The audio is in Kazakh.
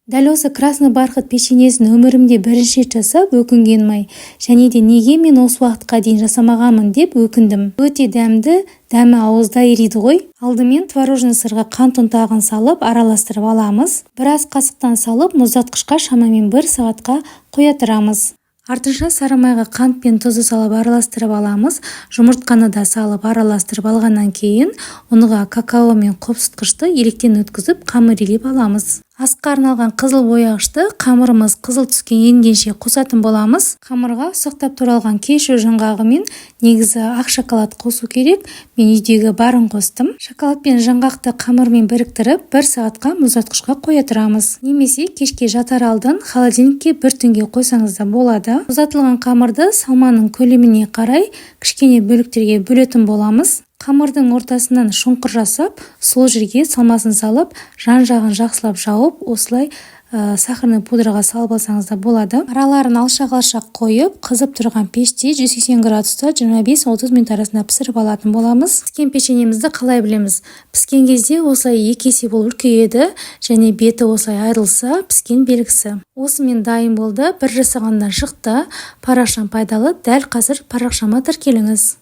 Дәл осы красный бархат печеньесін өмірімде бірінші рет жасап өкінгенмай, және де неге мен осы уақытқа дейін жасамағанмын деп өкіндім. Өте дәмді, дәмі ауызда ериді ғой. Алдымен творожный сырға қант ұнтағын салып араластырып аламыз. Біраз қасықтан салып мұздатқышқа шамамен 1 сағатқа қоя тұрамыз. Артынша сары майға қант пен тұзды салып араластырып аламыз. Жұмыртқаны да салып араластырып алғаннан кейін ұнға какао мен қопсытқышты електен өткізіп қамыр илеп аламыз. Асқа арналған қызыл бояғышты қамырымыз қызыл түске енгенше қосатын боламыз. Қамырға ұсақтап туралған кешью жаңғағы мен негізі ақ шоколад қосу керек. Мен үйдегі барын қостым. Шоколад пен жаңғақты қамырмен біріктіріп 1 сағатқа мұздатқышқа қоя тұрамыз. Немесе кешке жатар алдын холодильникке 1 түнге қойсаңыз да болады. Мұздатылған қамырды салманың көлеміне қарай кішкене бөліктерге бөлетін боламыз. Қамырдың ортасынан шұңқыр жасап, сол жерге салмасын салып, жан-жағын жақсылап жауып, осылай сахарный пудраға салып алсаңыз да болады. Араларын алшақ-алшақ қойып, қызып тұрған пеште 180 градуста 25-30 минут арасында пісіріп алатын боламыз. Піскен печеньемізді қалай білеміз? Піскен кезде осылай 2 есе болып үлкейеді, және беті осылай айырылса, піскен белгісі. Осымен дайын болды. Бір жасағаннан шықты. Парақшам пайдалы. Дәл қазір парақшама тіркеліңіз.